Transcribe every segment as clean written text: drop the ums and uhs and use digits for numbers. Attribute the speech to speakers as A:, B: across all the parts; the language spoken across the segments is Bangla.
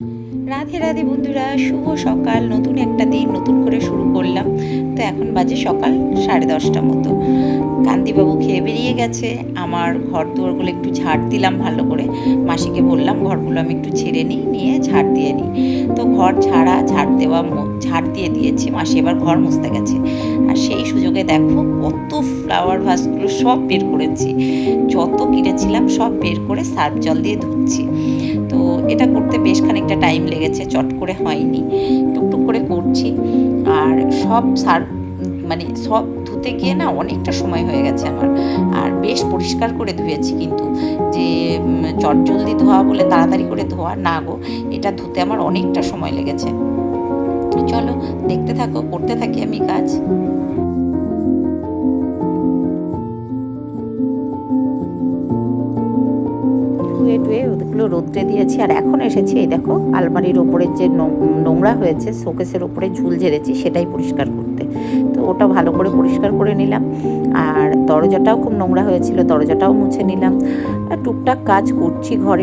A: রাধে রাধে বন্ধুরা, শুভ সকাল। নতুন একটা দিন নতুন করে শুরু করলাম। তো এখন বাজে সকাল 10:30 মতো। কান্তিবাবু খেয়ে বেরিয়ে গেছে। আমার ঘর দুয়ারগুলো একটু ঝাড় দিলাম ভালো করে। মাসিকে বললাম ঘরগুলো আমি একটু ঝেড়ে নিই, নিয়ে ঝাড় দিয়ে নিই। তো ঘর ঝাড় দিয়ে দিয়েছি। মাসি এবার ঘর মুছতে গেছে। আর সেই সুযোগে দেখো কত ফ্লাওয়ার ভাসগুলো সব বের করেছি। যত কিনেছিলাম সব বের করে সার্ফ জল দিয়ে ধুচ্ছি। তো এটা করতে বেশ খানিকটা টাইম লেগেছে, চট করে হয়নি, টুকটুক করে করছি। আর সব ধুতে গিয়ে না অনেকটা সময় হয়ে গেছে আমার। আর বেশ পরিষ্কার করে ধুয়েছি, কিন্তু যে চটজলদি ধোয়া বলে তাড়াতাড়ি করে ধোয়া না গো, এটা ধুতে আমার অনেকটা সময় লেগেছে। চলো দেখতে থাকো, করতে থাকি আমি কাজ। ধুয়ে টুয়ে ওগুলো রোদ্রে দিয়েছি। আর এখন এসেছি, এই দেখো আলমারির ওপরের যে নোংরা হয়েছে, শোকেসের ওপরে ঝুল ঝেড়েছি, সেটাই পরিষ্কার করতে। তো ওটা ভালো করে পরিষ্কার করে নিলাম। আর দরজাটাও খুব নোংরা হয়েছিল, দরজাটাও মুছে নিলাম। আর টুকটাক কাজ করছি ঘর।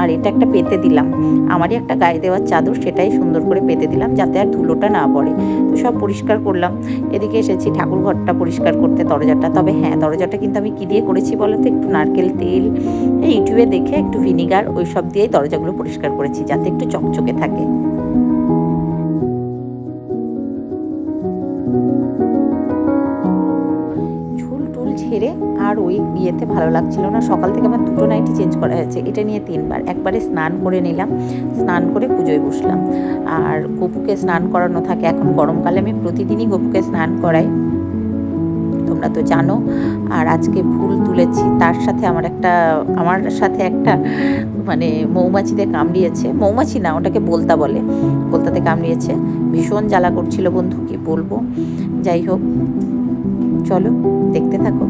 A: আর এটা একটা পেতে দিলাম, আমারই একটা গায়ে দেওয়ার চাদর, সেটাই সুন্দর করে পেতে দিলাম যাতে আর ধুলোটা না পড়ে। তো সব পরিষ্কার করলাম। এদিকে এসেছি ঠাকুর ঘরটা পরিষ্কার করতে, দরজাটা। তবে হ্যাঁ, দরজাটা কিন্তু আমি কী দিয়ে করেছি বলো তো? একটু নারকেল তেল, ইউটিউবে দেখে একটু ভিনিগার, ওই সব দিয়েই দরজাগুলো পরিষ্কার করেছি যাতে একটু চকচকে থাকে। ঝুল টুল ঝেড়ে আর ওই ইয়েতে ভালো লাগছিল না। সকাল থেকে আমার দুটো নাইটি চেঞ্জ করা হয়েছে, এটা নিয়ে 3বার। একবারে স্নান করে নিলাম, স্নান করে পুজোয় বসলাম। আর গপুকে স্নান করানো থাকে, এখন গরমকালে আমি প্রতিদিনই গপুকে স্নান করাই, তোমরা তো জানো। আর আজকে ফুল তুলেছি, তার সাথে আমার সাথে একটা মানে মৌমাছিতে কামড়িয়েছে। মৌমাছি না, ওটাকে বোলতা বলে, বোলতাতে কামড়িয়েছে। ভীষণ জ্বালা করছিল বন্ধু, কি বলবো। যাই হোক, চলো দেখতে থাকো।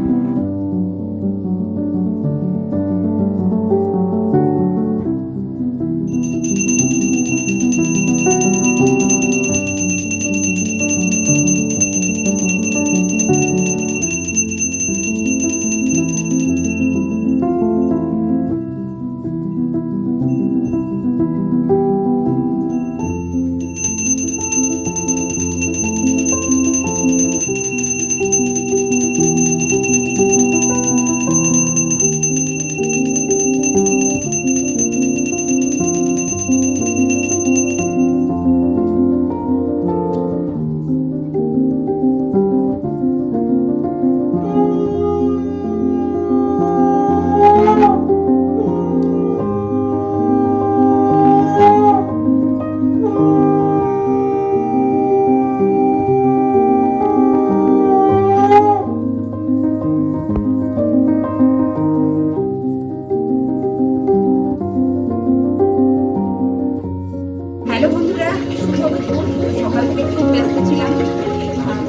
A: হ্যালো বন্ধুরা, শুভ দুপুর। সকাল থেকে খুব ব্যস্ত ছিলাম,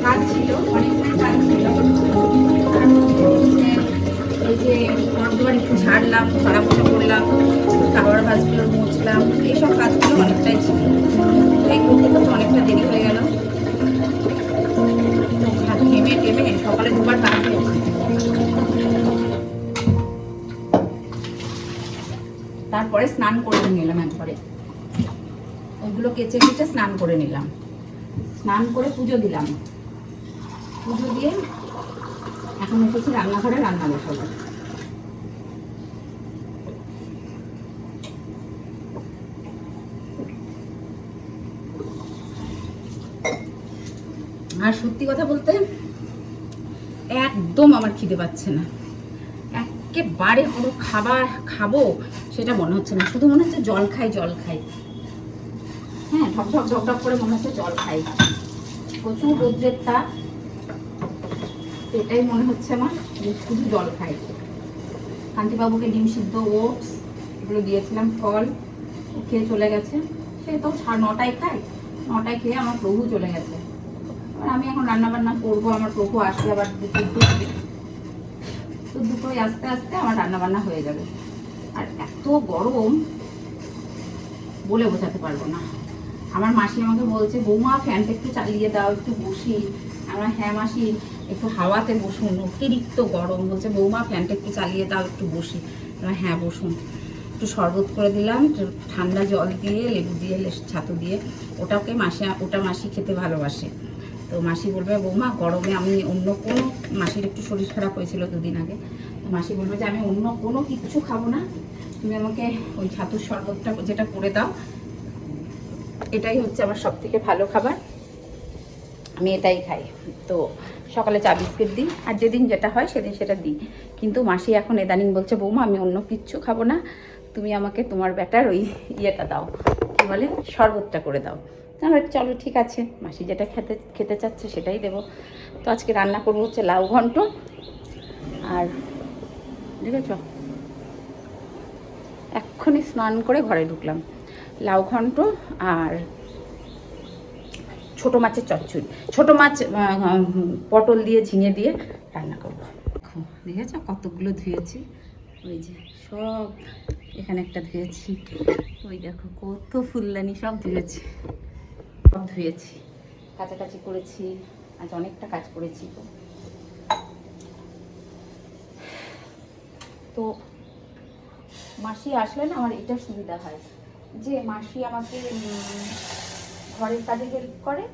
A: কাজ ছিল, অনেকগুলো কাজ ছিল। এই যে ঘর একটু ঝাড়লাম, ঝাড়া পোছা করলাম, খাবার ভাজগুলো মুছলাম, এইসব কাজগুলো অনেকটাই ছিল। এই করতে করতে অনেকটা দেরি হয়ে গেল। ঘেমে টেমে সকালে দুবার কাজ হয়েছে। তারপরে স্নান করে নিলাম একবারে, ওইগুলো কেচে কেচে স্নান করে নিলাম। স্নান করে পুজো দিলাম, পুজো দিয়ে এখন এসেছি রান্নাঘরে, রান্না বসাবো। আর সত্যি কথা বলতে একদম আমার খিদে পাচ্ছে না, একেবারে কোনো খাবার খাবো সেটা মনে হচ্ছে না, শুধু মনে হচ্ছে জল খাই। হ্যাঁ, ঢকঢক করে মনে হচ্ছে জল খাই। প্রচুর রোদ্রের তাপ, এটাই মনে হচ্ছে আমার যে শুধু জল খাই। কান্তিবাবুকে ডিম সিদ্ধ, ওটস এগুলো দিয়েছিলাম, ফল, ও খেয়ে চলে গেছে। সে তো 9টায় খায়, 9টায় খেয়ে আমার প্রভু চলে গেছে। আর আমি এখন রান্না বান্না করবো, আমার প্রভু আসলে আবার দুটোই আস্তে আস্তে আমার রান্না বান্না হয়ে যাবে। আর এত গরম বলে বোঝাতে পারবো না। আমার মাসি আমাকে বলছে, বৌমা ফ্যানটা একটু চালিয়ে দাও, একটু বসি। আমরা হ্যাঁ মাসি একটু হাওয়াতে বসুন, অতিরিক্ত গরম। বলছে বৌমা ফ্যানটা একটু চালিয়ে দাও, একটু বসি। হ্যাঁ বসুন।
B: একটু শরবত করে দিলাম ঠান্ডা জল দিয়ে, লেবু দিয়ে, ছাতু দিয়ে। ওটা মাসি খেতে ভালোবাসে। তো মাসি বলবে বৌমা গরমে আমি অন্য কোনো, মাসির একটু শরীর খারাপ হয়েছিল 2 দিন আগে, তো মাসি বলবে যে আমি অন্য কোনো কিচ্ছু খাবো না, তুমি আমাকে ওই ছাতুর শরবতটা যেটা করে দাও, এটাই হচ্ছে আমার সব থেকে ভালো খাবার, আমি এটাই খাই। তো সকালে চা বিস্কিট দিই, আর যেদিন যেটা হয় সেদিন সেটা দিই। কিন্তু মাসি এখন ইদানিং বলছে বৌমা আমি অন্য কিচ্ছু খাবো না, তুমি আমাকে তোমার ব্যাটার ওই ইয়েটা দাও, কী বলে, শরবতটা করে দাও। আমার চলো ঠিক আছে, মাসি যেটা খেতে চাচ্ছে সেটাই দেবো। তো আজকে রান্না করবো হচ্ছে লাউ ঘন্ট, আর দেখেছ এক্ষুনি স্নান করে ঘরে ঢুকলাম। লাউ ঘন্ট আর ছোটো মাছের চচ্চড়ি, ছোটো মাছ পটল দিয়ে ঝিঙে দিয়ে রান্না করবো। দেখেছ কতগুলো ধুয়েছি, ওই যে সব এখানে একটা ধুয়েছি, ওই দেখো কত ফুলদানি সব ধুয়েছি, সব ধুয়েছি, কাছাকাছি করেছি, আজ অনেকটা কাজ করেছি। তো মাসি আসলে না আমার এটা সুবিধা হয় যে মাসি আমাকে ঘরের কাজে হেল্প করে,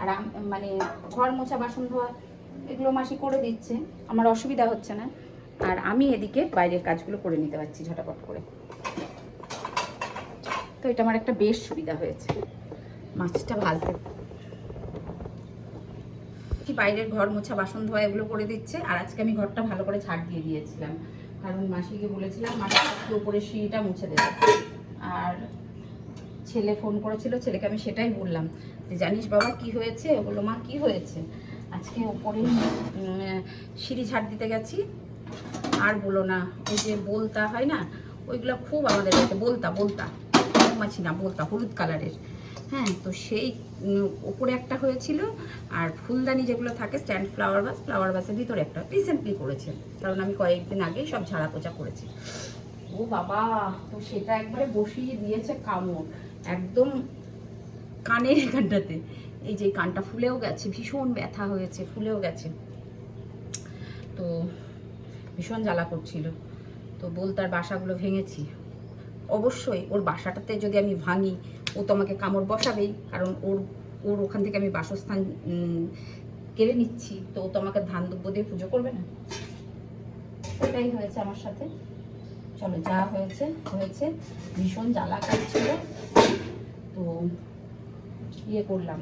B: আর মানে ঘর মোছা বাসন ধোয়া এগুলো মাসি করে দিচ্ছে, আমার অসুবিধা হচ্ছে না, আর আমি এদিকে বাইরের কাজগুলো করে নিতে পারছি ঝটাপট করে। তো এটা আমার একটা বেশ সুবিধা হয়েছে। মাছটা ভাজতে কি বাইরের ঘর মোছা বাসন ধোয়া এগুলো করে দিচ্ছে, আর আজকে আমি ঘরটা ভালো করে ঝাড় দিয়ে দিয়েছিলাম, কারণ মাসিকে বলেছিলাম মাসি একটু উপরে সিঁড়িটা মুছে দেবে। আর ছেলে ফোন করেছিল, ছেলেকে আমি সেটাই বললাম যে জানিস বাবা কি হয়েছে, বললো মা কি হয়েছে, আজকে উপরে সিঁড়ি ঝাড় দিতে গেছি, আর বলো না ওই যে বলতা হয় না, ওইগুলো খুব আমাদের বাড়িতে বলতা মৌমাছি না বলতা, হলুদ কালারের, হ্যাঁ, তো সেই ওপরে একটা হয়েছিল, আর ফুলদানি যেগুলো থাকে স্ট্যান্ড ফ্লাওয়ার ভাসের ভিতরে একটা রিসেন্টলি করেছে, কারণ আমি কয়েকদিন আগেই সব ঝাড়া পোছা করেছি। ও বাবা, তো সেটা একবারে বসিয়ে দিয়েছে কামড়, একদম কানের এখানটাতে, এই যে কানটা ফুলেও গেছে, ভীষণ ব্যথা হয়েছে, ফুলেও গেছে, তো ভীষণ জ্বালা করছিল। তো বলতার বাসাগুলো ভেঙেছি, অবশ্যই ওর বাসাটাতে যদি আমি ভাঙি ও তো আমাকে কামড় বসাবেই, কারণ ওর ওখান থেকে আমি বাসস্থান কেড়ে নিচ্ছি, তো ও তো আমাকে ধান দুব্য দিয়ে পুজো করবে না। এটাই হয়েছে আমার সাথে। চলো যা হয়েছে হয়েছে, ভীষণ জ্বালা করছিল, তো ইয়ে করলাম,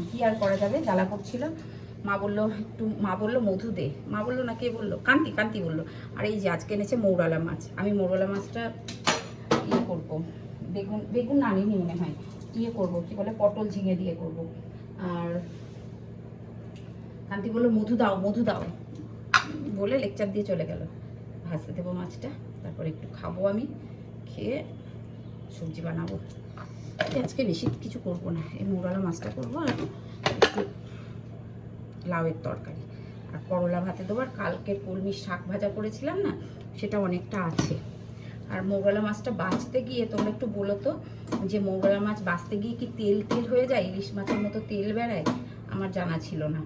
B: কি আর করা যাবে, জ্বালা করছিল। মা বললো মধু দে, মা বললো না কে বললো, কান্তি বললো। আর এই যে আজকে এনেছে মৌরলা মাছ, আমি মৌরলা মাছটা ইয়ে করবো, বেগুন আনিনি মনে হয়, ইয়ে করবো কি বলে পটল ঝিঙে দিয়ে করব। আর কান্তি বললো মধু দাও বলে লেকচার দিয়ে চলে গেল। ভাজতে দেবো মাছটা, তারপর একটু খাবো, আমি খেয়ে সবজি বানাবো। আজকে বেশি কিছু করব না, এই মৌরলা মাছটা করবো, আর একটু লাউয়ের তরকারি, আর করলা ভাতে দেবো, আর কালকের কলমি শাক ভাজা করেছিলাম না, সেটা অনেকটা আছে। আর মৌরলা মাছটা বাছতে গিয়ে তোমরা একটু বলো তো, যে মৌরলা মাছ বাছতে গিয়ে কি তেল হয়ে যায়, ইলিশ মাছের মতো তেল বেড়ায়, আমার জানা ছিল না।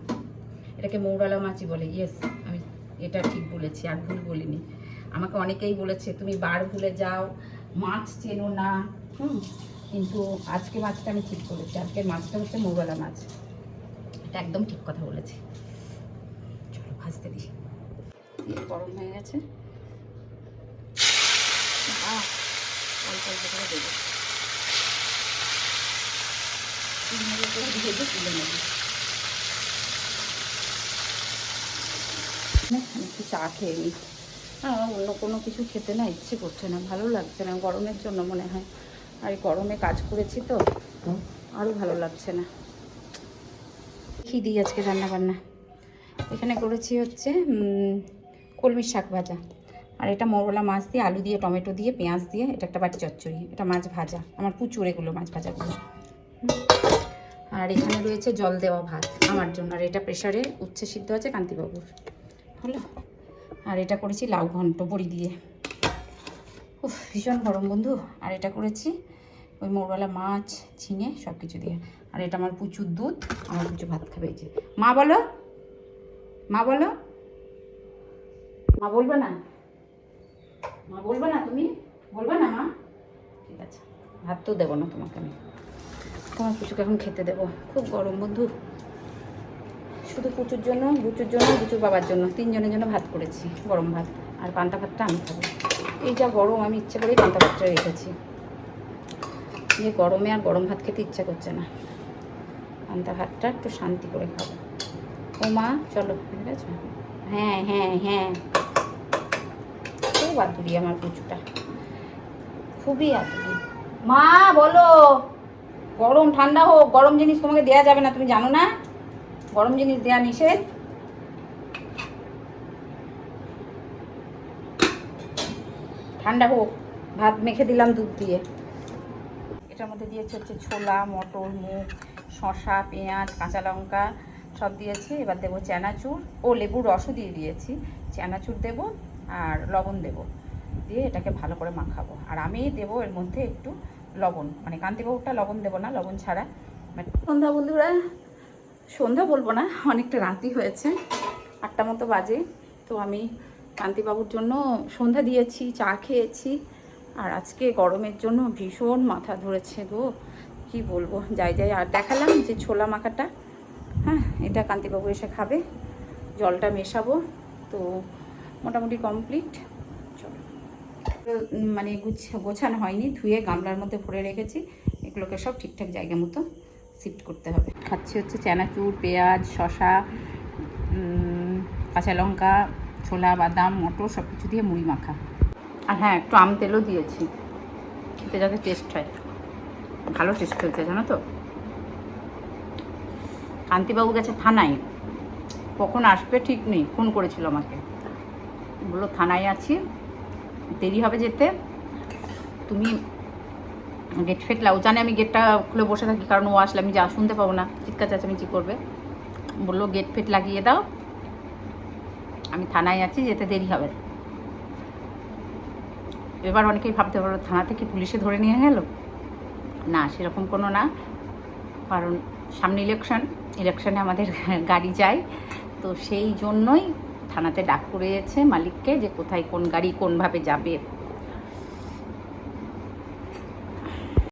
B: এটাকে মৌরলা মাছই বলে, ইয়েস আমি এটা ঠিক বলেছি, আর ভুল বলিনি। আমাকে অনেকেই বলেছে তুমি বার ভুলে যাও, মাছ চেনো না, কিন্তু আজকে মাছটা আমি ঠিক বলেছি, আজকের মাছটা হচ্ছে মৌরলা মাছ, এটা একদম ঠিক কথা বলেছি। চলো ভাজতে দিই, গরম হয়ে গেছে, অল্প অল্প করে দেবো, ভেজে তুলে নেব। একটু চা খেয়ে নিই, অন্য কোনো কিছু খেতে না ইচ্ছে করছে না, ভালো লাগছে না, গরমের জন্য মনে হয়, আর গরমে কাজ করেছি তো আরও ভালো লাগছে না। কী দিই আজকে রান্নাবান্না, এখানে করেছি হচ্ছে কলমির শাক ভাজা, আর এটা মৌরলা মাছ দিয়ে আলু দিয়ে টমেটো দিয়ে পেঁয়াজ দিয়ে, এটা একটা বাটি চচ্চড়ি, এটা মাছ ভাজা, আমার প্রচুর এগুলো মাছ ভাজাগুলো। আর এখানে রয়েছে জল দেওয়া ভাত আমার জন্য, আর এটা প্রেশারে উচ্ছে সিদ্ধ আছে কান্তিবাবুর, হলো। আর এটা করেছি লাউ ঘন্ট বড়ি দিয়ে, ভীষণ গরম বন্ধু। আর এটা করেছি ওই মৌরলা মাছ ঝিঙে সব কিছু দিয়ে, আর এটা আমার প্রচুর দুধ, আমার কিছু ভাত খাবে। এই যে মা বলো, মা বলো, মা বলবে না, মা বলবে না তুমি বলবে না মা? ঠিক আছে, ভাত তো দেবো না তোমাকে আমি, তোমার পুচুকে এখন খেতে দেবো। খুব গরম বন্ধু, শুধু পুচুর জন্য, বুচুর জন্য, বুচুর বাবার জন্য, 3 জনের জন্য ভাত করেছি, গরম ভাত। আর পান্তা ভাতটা আমি খাবো। এই যা গরম, আমি ইচ্ছে করেই পান্তা ভাতটা রেখেছি, যে গরমে আর গরম ভাত খেতে ইচ্ছা করছে না। পান্তা ভাতটা একটু শান্তি করে খাবো। ও মা চলো, ঠিক আছে? হ্যাঁ হ্যাঁ হ্যাঁ, খুব আতুরি আমার পুচুটা, খুবই আতুরি। মা বলো, গরম ঠান্ডা হোক, গরম জিনিস তোমাকে দেওয়া যাবে না, তুমি জানো না? গরম জিনিস দেওয়া নিষেধ। ঠান্ডা হোক, ভাত মেখে দিলাম দুধ দিয়ে। এটার মধ্যে দিয়েছি হচ্ছে ছোলা, মটর, মুগ, শসা, পেঁয়াজ, কাঁচা লঙ্কা সব দিয়েছি। এবার দেবো চানাচুর, ও লেবুর রসও দিয়ে দিয়েছি। চানাচুর দেবো আর লবণ দেবো, দিয়ে এটাকে ভালো করে মাখাবো। আর আমি দেবো এর মধ্যে একটু লবণ, মানে কান্তিবাবুরটা লবণ দেবো না, লবণ ছাড়া। সন্ধ্যা বন্ধুরা, সন্ধ্যা বলবো না, অনেকটা রাতই হয়েছে, 8টা মতো বাজে। তো আমি কান্তিবাবুর জন্য সন্ধ্যা দিয়েছি, চা খেয়েছি। আর আজকে গরমের জন্য ভীষণ মাথা ধরেছে গো, কি বলবো। যাই আর দেখালাম যে ছোলা মাখাটা, হ্যাঁ এটা কান্তিবাবু এসে খাবে, জলটা মেশাবো। তো মোটামুটি কমপ্লিট। চলো, মানে গোছানো হয়নি, ধুয়ে গামলার মধ্যে ভরে রেখেছি, এগুলোকে সব ঠিকঠাক জায়গা মতো শিফট করতে হবে। খাচ্ছি হচ্ছে চানাচুর, পেঁয়াজ, শসা, কাঁচা লঙ্কা, ছোলা, বাদাম, মটর সব কিছু দিয়ে মুড়ি মাখা। আর হ্যাঁ, একটু আম তেলও দিয়েছি, খেতে যাতে টেস্ট হয়। ভালো টেস্ট হয়েছে জানো তো। কান্তিবাবু গেছে থানায়, কখন আসবে ঠিক নেই, ফোন করেছিল আমাকে, বললো থানায় আছি, দেরি হবে যেতে, তুমি গেট ফেট লাও। জানে আমি গেটটা খুলে বসে থাকি, কারণ ও আসলে আমি যা শুনতে পাবো না, চিৎকার চেঁচামেচি করবে। বললো গেট ফেট লাগিয়ে দাও, আমি থানায় আছি, যেতে দেরি হবে। এবার অনেকেই ভাবতে পারো থানা থেকে পুলিশে ধরে নিয়ে গেল, না সেরকম কোনো না, কারণ সামনে ইলেকশনে আমাদের গাড়ি যায়, তো সেই জন্যই থানাতে ডাক করেছে মালিককে যে কোথায় কোন গাড়ি কোনভাবে যাবে।